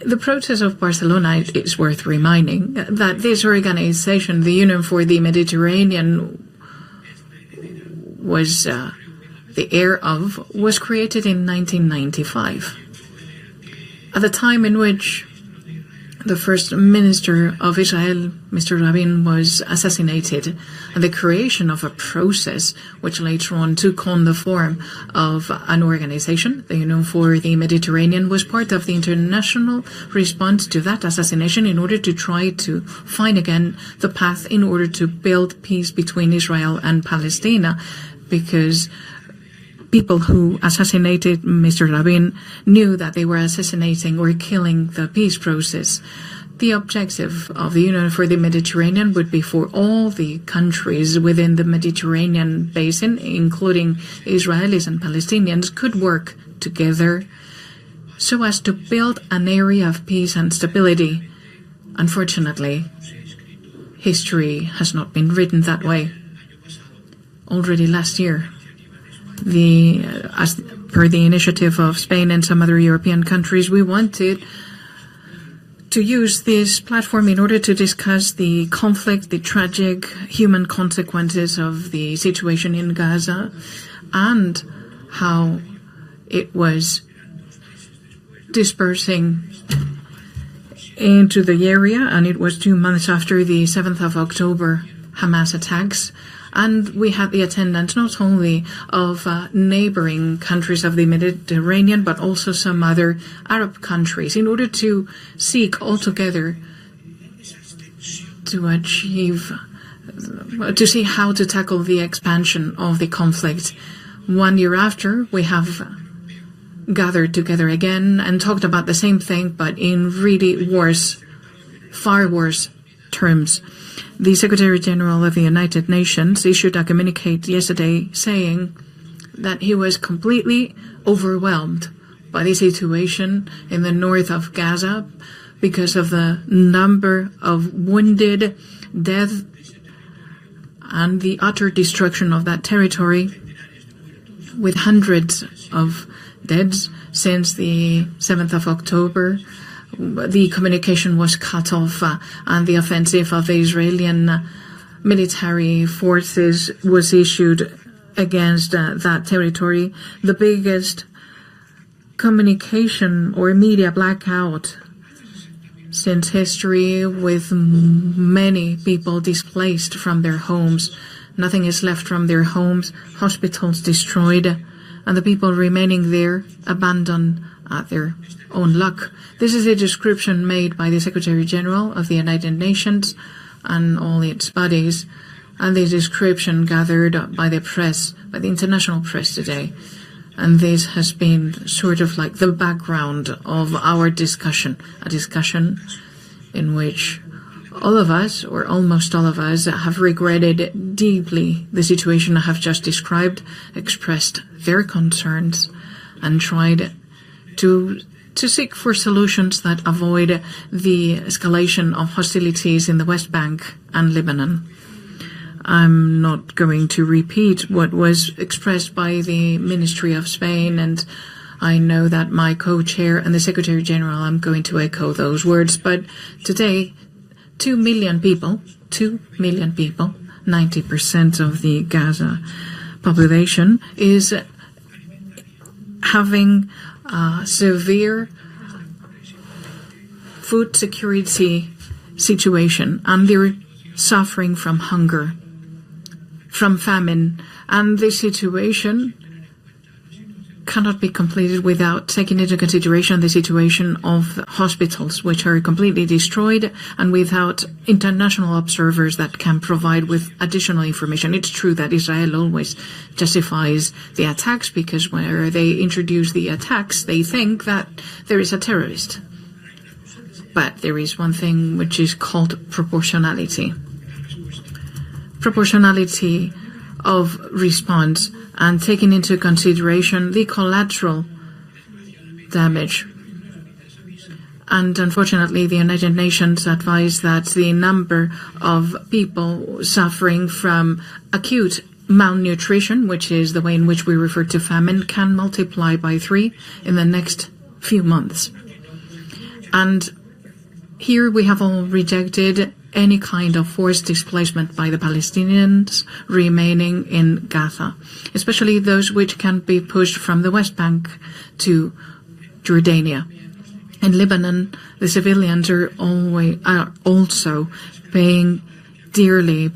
The process of Barcelona, is worth reminding that this organization, the Union for the Mediterranean, was the heir of, was created in 1995. At the time in which the first minister of Israel, Mr. Rabin, was assassinated, and the creation of a process which later on took on the form of an organization, the Union for the Mediterranean, was part of the international response to that assassination in order to try to find again the path in order to build peace between Israel and Palestine, because people who assassinated Mr. Rabin knew that they were assassinating or killing the peace process. The objective of the Union for the Mediterranean would be for all the countries within the Mediterranean basin, including Israelis and Palestinians, could work together so as to build an area of peace and stability. Unfortunately, history has not been written that way. Already last year, as per the initiative of Spain and some other European countries, we wanted to use this platform in order to discuss the conflict, the tragic human consequences of the situation in Gaza, and how it was dispersing into the area. And it was 2 months after the 7th of October Hamas attacks. And we had the attendance not only of neighbouring countries of the Mediterranean, but also some other Arab countries, in order to seek altogether to see how to tackle the expansion of the conflict. 1 year after, we have gathered together again and talked about the same thing, but in really worse, far worse terms. The Secretary General of the United Nations issued a communique yesterday saying that he was completely overwhelmed by the situation in the north of Gaza because of the number of wounded, death, and the utter destruction of that territory, with hundreds of deaths since the 7th of October. The communication was cut off, and the offensive of the Israeli military forces was issued against that territory. The biggest communication or media blackout since history, with many people displaced from their homes. Nothing is left from their homes, hospitals destroyed, and the people remaining there abandoned at their own luck. This is a description made by the Secretary General of the United Nations and all its bodies, and the description gathered by the press, by the international press today. And this has been sort of like the background of our discussion, a discussion in which all of us, or almost all of us, have regretted deeply the situation I have just described, expressed their concerns, and tried to seek for solutions that avoid the escalation of hostilities in the West Bank and Lebanon. I'm not going to repeat what was expressed by the Ministry of Spain, and I know that my co-chair and the Secretary General, I'm going to echo those words. But today, 2 million people, 90% of the Gaza population, is having severe food security situation, and they're suffering from hunger, from famine, and this situation cannot be completed without taking into consideration the situation of hospitals, which are completely destroyed, and without international observers that can provide with additional information. It's true that Israel always justifies the attacks, because whenever they introduce the attacks, they think that there is a terrorist. But there is one thing which is called proportionality. Proportionality of response, and taking into consideration the collateral damage. And unfortunately, the United Nations advised that the number of people suffering from acute malnutrition, which is the way in which we refer to famine, can multiply by 3 in the next few months. And here we have all rejected any kind of forced displacement by the Palestinians remaining in Gaza, especially those which can be pushed from the West Bank to Jordania. In Lebanon, the civilians are also paying dearly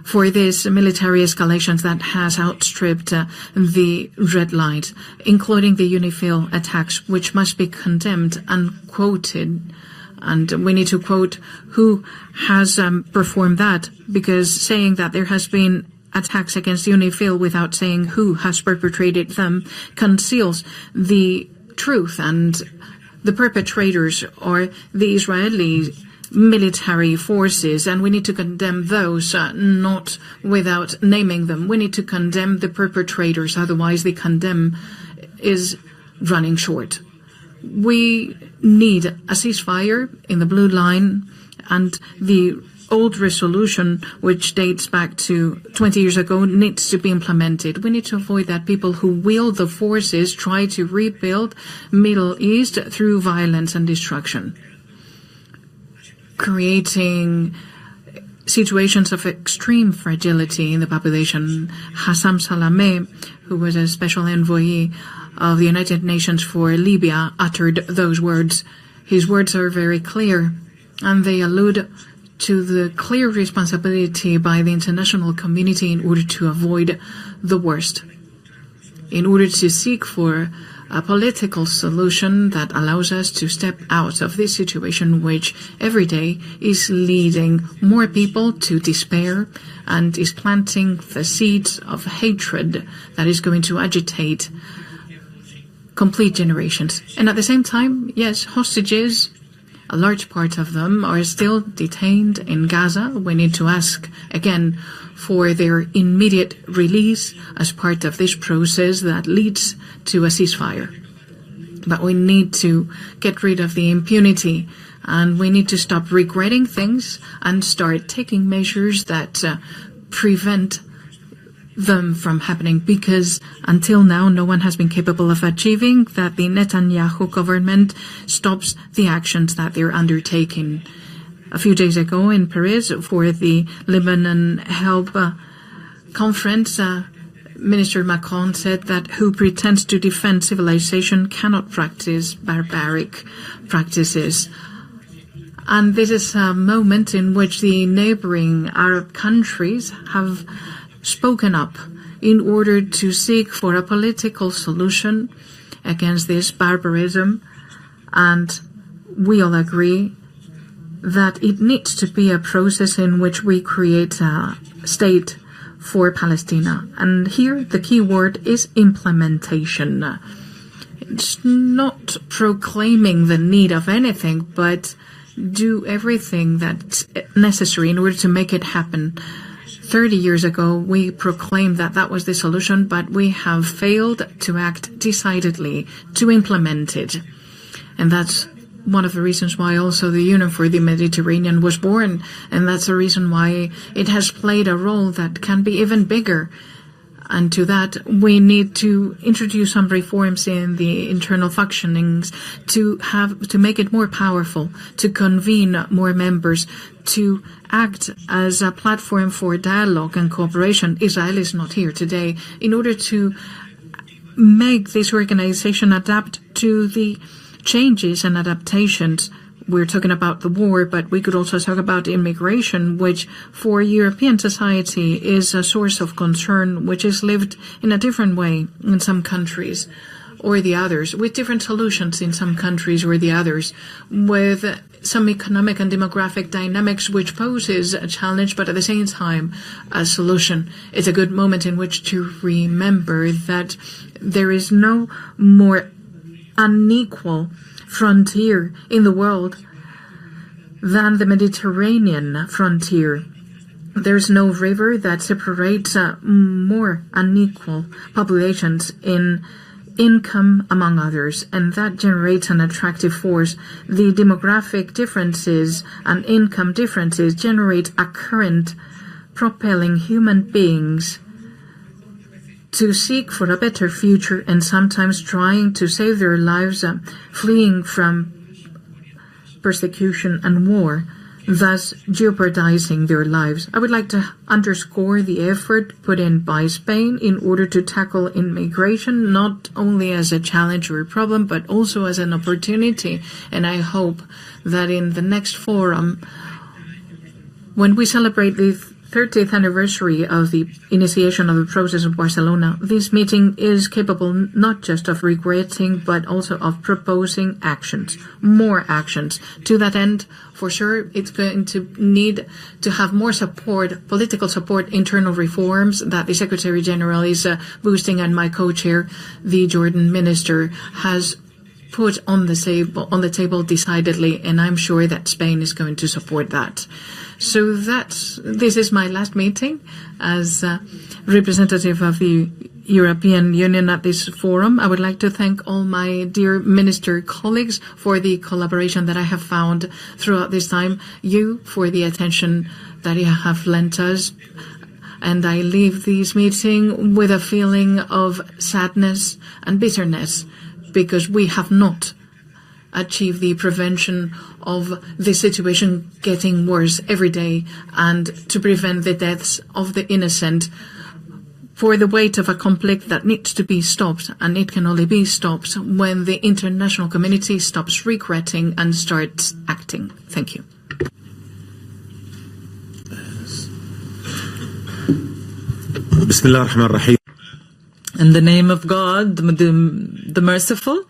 for this military escalation that has outstripped the red lines, including the UNIFIL attacks, which must be condemned and quoted. And we need to quote who has performed that, because saying that there has been attacks against UNIFIL without saying who has perpetrated them conceals the truth, and the perpetrators are the Israeli military forces, and we need to condemn those, not without naming them. We need to condemn the perpetrators, otherwise the condemn is running short. We need a ceasefire in the blue line, and the old resolution, which dates back to 20 years ago, needs to be implemented. We need to avoid that people who wield the forces try to rebuild Middle East through violence and destruction, creating situations of extreme fragility in the population. Hassan Salameh, who was a special envoy of the United Nations for Libya, uttered those words. His words are very clear, and they allude to the clear responsibility by the international community in order to avoid the worst, in order to seek for a political solution that allows us to step out of this situation, which every day is leading more people to despair and is planting the seeds of hatred that is going to agitate complete generations. And at the same time, yes, hostages, a large part of them are still detained in Gaza. We need to ask again for their immediate release as part of this process that leads to a ceasefire. But we need to get rid of the impunity, and we need to stop regretting things and start taking measures that prevent them from happening, because until now no one has been capable of achieving that the Netanyahu government stops the actions that they're undertaking. A few days ago in Paris for the Lebanon Help Conference, Minister Macron said that who pretends to defend civilization cannot practice barbaric practices. And this is a moment in which the neighbouring Arab countries have spoken up in order to seek for a political solution against this barbarism, and we all agree that it needs to be a process in which we create a state for Palestine. And here the key word is implementation. It's not proclaiming the need of anything, but do everything that's necessary in order to make it happen. 30 years ago, we proclaimed that that was the solution, but we have failed to act decidedly to implement it. And that's one of the reasons why also the Union for the Mediterranean was born. And that's the reason why it has played a role that can be even bigger. And to that, we need to introduce some reforms in the internal functionings to make it more powerful, to convene more members, to act as a platform for dialogue and cooperation. Israel is not here today. In order to make this organization adapt to the changes and adaptations. We're talking about the war, but we could also talk about immigration, which for European society is a source of concern, which is lived in a different way in some countries or the others, with different solutions in some countries or the others, with some economic and demographic dynamics which poses a challenge, but at the same time a solution. It's a good moment in which to remember that there is no more unequal frontier in the world than the Mediterranean frontier. There's no river that separates more unequal populations in income, among others, and that generates an attractive force. The demographic differences and income differences generate a current propelling human beings to seek for a better future and sometimes trying to save their lives, fleeing from persecution and war, thus jeopardizing their lives. I would like to underscore the effort put in by Spain in order to tackle immigration, not only as a challenge or a problem, but also as an opportunity. And I hope that in the next forum, when we celebrate the 30th anniversary of the initiation of the process of Barcelona, this meeting is capable not just of regretting, but also of proposing actions, more actions. To that end, for sure, it's going to need to have more support, political support, internal reforms that the Secretary General is boosting, and my co-chair, the Jordan minister, has put on the table decidedly, and I'm sure that Spain is going to support that. So this is my last meeting as representative of the European Union at this forum. I would like to thank all my dear minister colleagues for the collaboration that I have found throughout this time, you for the attention that you have lent us. And I leave this meeting with a feeling of sadness and bitterness, because we have not achieved the prevention of the situation getting worse every day, and to prevent the deaths of the innocent, for the weight of a conflict that needs to be stopped, and it can only be stopped when the international community stops regretting and starts acting. Thank you. In the name of God, the merciful,